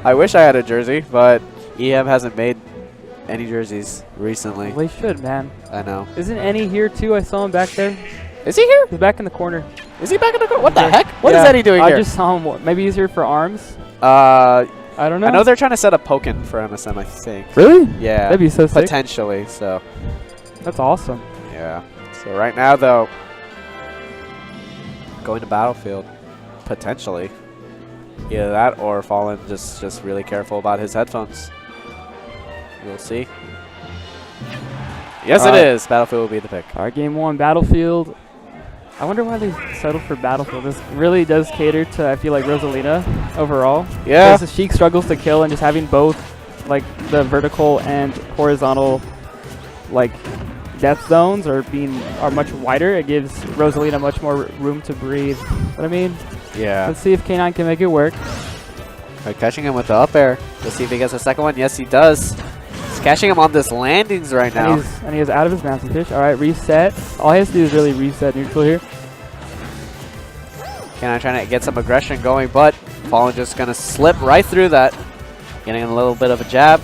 I wish I had a jersey, but EM hasn't made any jerseys recently. Well, they should, man. I know. Isn't Any here too? I saw him back there. Is he here? He's back in the corner. Is he back in the corner? What the heck? What is Eddie doing here? I just saw him. Maybe he's here for arms. I don't know. I know they're trying to set up Pokken for MSM, I think. Really? Yeah. That'd be so sick. Potentially, so. That's awesome. Yeah. So right now, though, going to Battlefield, potentially. Either that or falln just really careful about his headphones. We'll see. Yes, it is. Battlefield will be the pick. All right, game 1, Battlefield. I wonder why they settled for Battlefield. This really does cater to, I feel like, Rosalina overall. Yeah. Because the Sheik struggles to kill, and just having both, like, the vertical and horizontal, like, death zones are much wider. It gives Rosalina much more room to breathe. What I mean? Yeah. Let's see if K9 can make it work. Right, catching him with the up air. Let's see if he gets a second one. Yes, he does. He's catching him on this landings right now. And he is out of his bouncing fish. All right, reset. All he has to do is really reset neutral here. K9 trying to get some aggression going, but falln just going to slip right through that. Getting a little bit of a jab.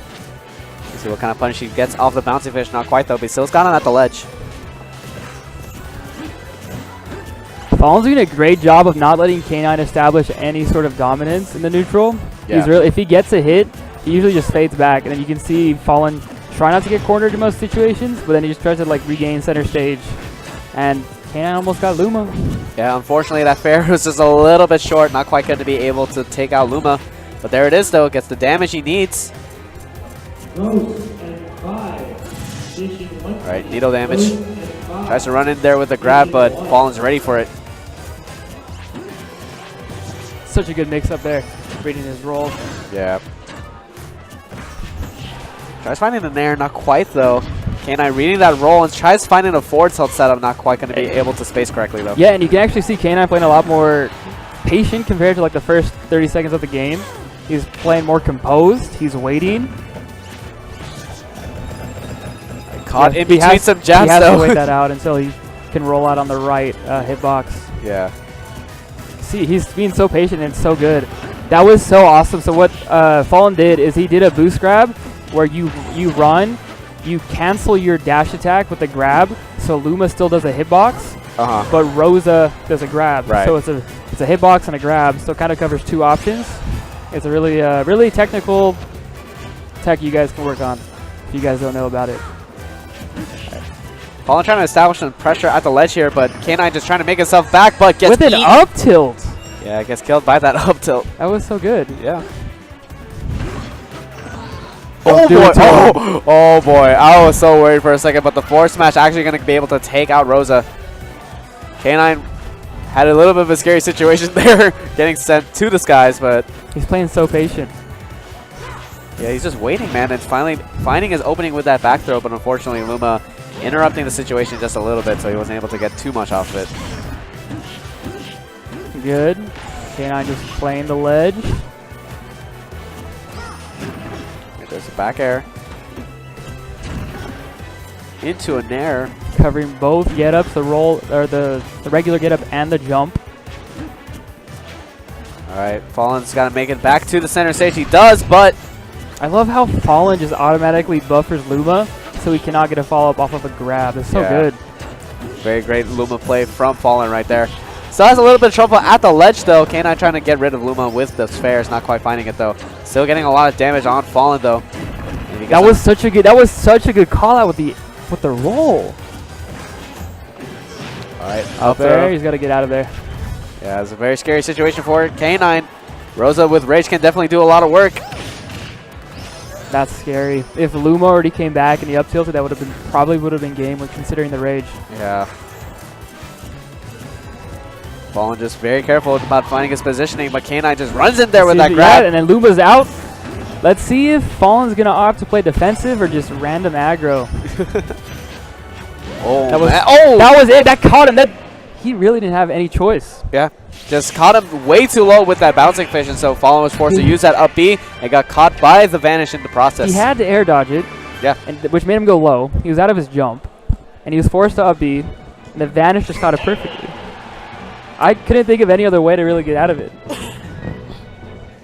Let's see what kind of punish he gets off the bouncing fish. Not quite, though, but he still's got him at the ledge. falln's doing a great job of not letting K9 establish any sort of dominance in the neutral. Yeah. If he gets a hit, he usually just fades back, and then you can see falln try not to get cornered in most situations, but then he just tries to like regain center stage, and K9 almost got Luma. Yeah, unfortunately that fair was just a little bit short, not quite going to be able to take out Luma, but there it is though, gets the damage he needs. Alright, needle damage. Tries to run in there with a grab, but falln's ready for it. Such a good mix up there, reading his roll. Yeah. Tries finding the nair, not quite though. K9 reading that roll and tries finding a forward tilt setup, not quite going to be able to space correctly though. Yeah, and you can actually see K9 playing a lot more patient compared to like the first 30 seconds of the game. He's playing more composed, he's waiting. Caught in between some jabs though. He has to wait that out until he can roll out on the right hitbox. Yeah. See, he's being so patient and so good. That was so awesome. So what falln did is he did a boost grab where you run, you cancel your dash attack with the grab, so Luma still does a hitbox, but Rosa does a grab. Right. So it's a hitbox and a grab, so it kind of covers two options. It's a really really technical tech you guys can work on if you guys don't know about it. falln trying to establish some pressure at the ledge here, but K9 just trying to make himself back, but gets with an up tilt. Yeah, gets killed by that up tilt. That was so good. Yeah. Oh boy. Oh boy. I was so worried for a second, but the forward smash actually going to be able to take out Rosa. K9 had a little bit of a scary situation there, getting sent to the skies, but he's playing so patient. Yeah, he's just waiting, man, and finally finding his opening with that back throw, but unfortunately Luma interrupting the situation just a little bit, so he wasn't able to get too much off of it. Good. K9 just playing the ledge. There's a back air. Into a nair. Covering both get-ups, the roll, or the regular get-up and the jump. Alright, falln's got to make it back to the center stage. He does, but I love how falln just automatically buffers Luma so he cannot get a follow-up off of a grab. It's so good. Very great Luma play from falln right there. Still has a little bit of trouble at the ledge though. K9 trying to get rid of Luma with the spares, not quite finding it though. Still getting a lot of damage on falln though. That was such a good call out with the roll. Alright, up there. He's got to get out of there. Yeah, it's a very scary situation for K9. Rosa with Rage can definitely do a lot of work. That's scary. If Luma already came back and he up tilted, that would have been probably game with considering the Rage. Yeah. falln just very careful about finding his positioning, but K9 just runs in there with that grab. Yeah, and then Luma's out. Let's see if falln's going to opt to play defensive or just random aggro. That was it. That caught him. He really didn't have any choice. Yeah. Just caught him way too low with that bouncing fish, and so falln was forced to use that up B and got caught by the vanish in the process. He had to air dodge it. Yeah. Which made him go low. He was out of his jump, and he was forced to up B, and the vanish just caught it perfectly. I couldn't think of any other way to really get out of it.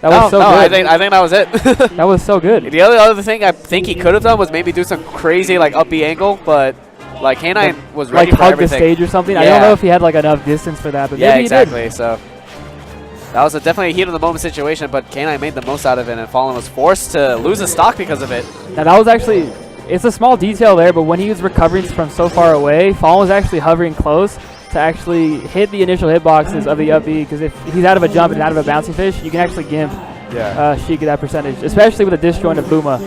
That was so good. I think that was it. That was so good. The other thing I think he could have done was maybe do some crazy like up B angle, but like K9 was ready like for hug everything. the stage or something. Yeah. I don't know if he had like enough distance for that, but Yeah, maybe exactly. he did. So that was definitely a heat of the moment situation, but K9 made the most out of it, and falln was forced to lose his stock because of it. Now that was actually, it's a small detail there, but when he was recovering from so far away, falln was actually hovering close to actually hit the initial hitboxes of the up B, because if he's out of a jump and out of a bouncy fish, you can actually gimp Sheik at that percentage, especially with a disjoint of Luma.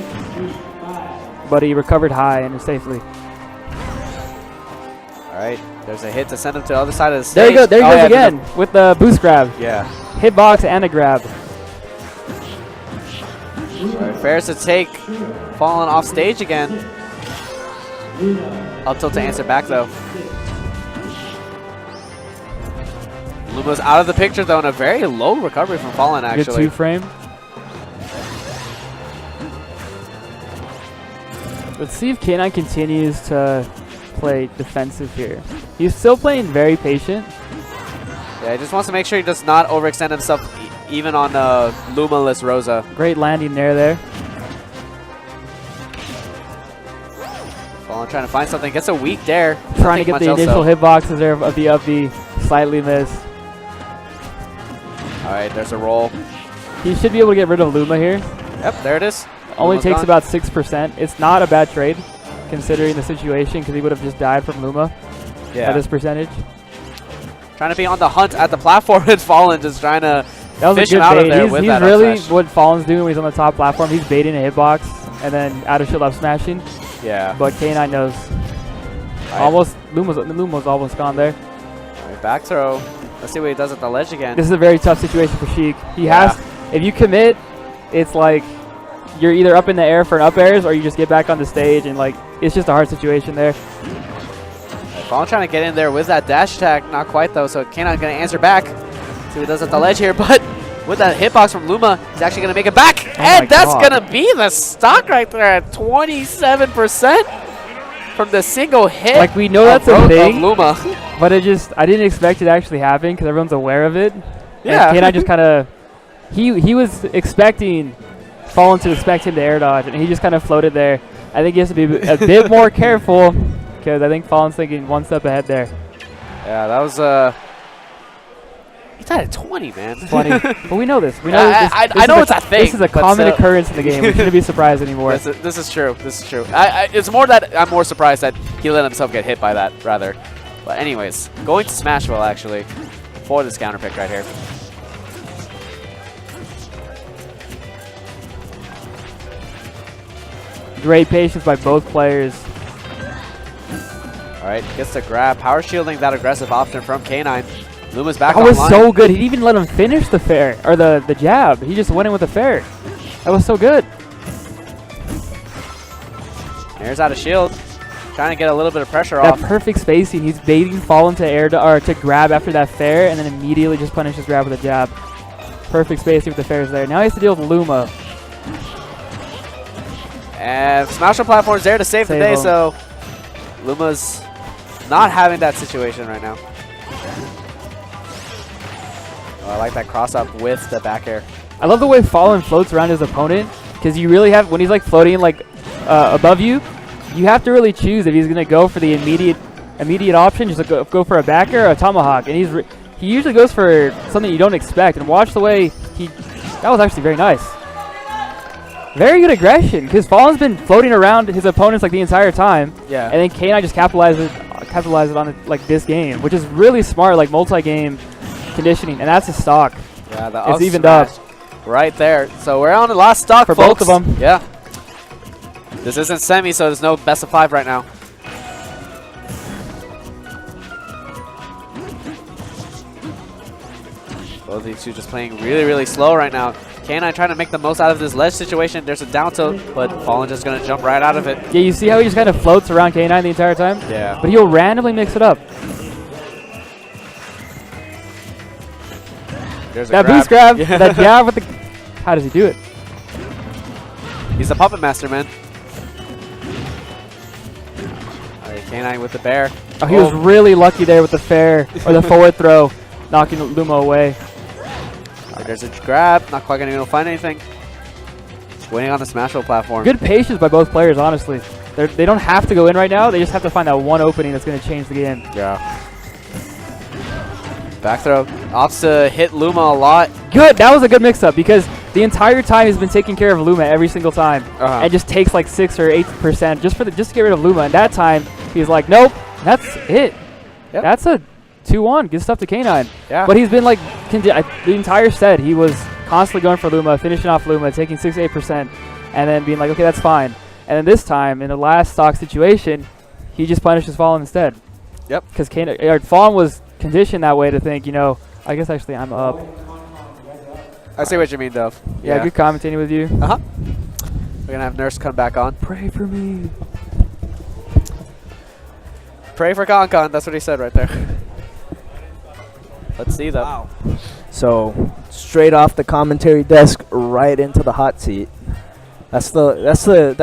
But he recovered high and safely. All right, there's a hit to send him to the other side of the stage. There you go, there he goes again with the boost grab. Yeah. Hitbox and a grab. All right, fair to take falln off stage again. Up tilt to answer back though. Luma's out of the picture though, and a very low recovery from falln actually. Good 2-frame. Let's see if K9 continues to play defensive here. He's still playing very patient. Yeah, he just wants to make sure he does not overextend himself even on Luma-less Rosa. Great landing there. falln trying to find something, gets a weak dare. Trying to get the initial hitboxes there of the up B, slightly missed. All right, there's a roll. He should be able to get rid of Luma here. Yep, there it is. Only Luma's takes gone. about 6%. It's not a bad trade, considering the situation, because he would have just died from Luma at this percentage. Trying to be on the hunt at the platform, and falln just trying to That was fish a him good out of bait. there He's with that really up smash. what falln's doing when he's on the top platform. He's baiting a hitbox and then out of shield up smashing. Yeah. But K9 knows. Right. Almost Luma's almost gone there. All right, back throw. Let's see what he does at the ledge again. This is a very tough situation for Sheik. He has, if you commit, it's like you're either up in the air for an up airs or you just get back on the stage, and like it's just a hard situation there. falln trying to get in there with that dash attack. Not quite though, so K9 going to answer back. See what he does at the ledge here, but with that hitbox from Luma, he's actually going to make it back. And that's going to be the stock right there at 27% from the single hit. Like, we know that's a thing, of Luma. but I didn't expect it to actually happen because everyone's aware of it. Yeah. And K9 just kind of, he was expecting falln to expect him to air dodge, and he just kind of floated there. I think he has to be a bit more careful, because I think falln's thinking one step ahead there. Yeah, that was he died at 20, man. 20. But we know this. We know I know it's a thing. This is a common occurrence in the game. We shouldn't be surprised anymore. This is true. This is true. It's more that I'm more surprised that he let himself get hit by that, rather. But anyways, going to Smashville, actually, for this counter pick right here. Great patience by both players. All right, gets the grab. Power shielding that aggressive option from K9. Luma's back That was online. so good. He didn't even let him finish the fair, or the jab. He just went in with the fair. That was so good. Airs out of shield. Trying to get a little bit of pressure That off. perfect spacing. He's baiting falln to air or to grab after that fair, and then immediately just punishes grab with a jab. Perfect spacing with the fairs there. Now he has to deal with Luma. And Smasher Platform's there to save the day, him. so Luma's not having that situation right now. Oh, I like that cross up with the back air. I love the way falln floats around his opponent, because you really have, when he's like floating like above you, you have to really choose if he's going to go for the immediate option, just go for a back air or a tomahawk. And he usually goes for something you don't expect. And watch the way that was actually very nice. Very good aggression, because falln's been floating around his opponents like the entire time. Yeah. And then K9 just capitalized on it like this game, which is really smart, like multi-game conditioning, and that's a stock. Yeah, it's evened up right there. So we're on the last stock for folks. both of them. Yeah. This isn't semi, so there's no best of 5 right now. Both of these two just playing really, really slow right now. K9 trying to make the most out of this ledge situation. There's a down tilt, but falln just going to jump right out of it. Yeah, you see how he just kind of floats around K9 the entire time? Yeah. But he'll randomly mix it up. There's a that grab. boost grab, Yeah. that jab with the... How does he do it? He's a puppet master, man. All right, K9 with the bear. Oh, he was really lucky there with the fair, or the forward throw, knocking Luma away. There's a grab. Not quite going to be able to find anything. Just waiting on the Smashville platform. Good patience by both players, honestly. They don't have to go in right now. They just have to find that one opening that's going to change the game. Yeah. Back throw. Opts to hit Luma a lot. Good. That was a good mix-up because the entire time he's been taking care of Luma every single time. And just takes like 6 or 8% just to get rid of Luma. And that time, he's like, nope, that's it. Yep. That's a 2-1. Good stuff to K9. Yeah. But he's been like, the entire set, he was constantly going for Luma, finishing off Luma, taking 6 to 8%, and then being like, okay, that's fine. And then this time, in the last stock situation, he just punishes falln instead. Yep. Because falln was conditioned that way to think, you know, I guess actually I'm up. I see what you mean, though. Yeah, good commentating with you. Uh-huh. We're going to have Nurse come back on. Pray for me. Pray for Con. That's what he said right there. Let's see, though. Wow. So, straight off the commentary desk, right into the hot seat. That's the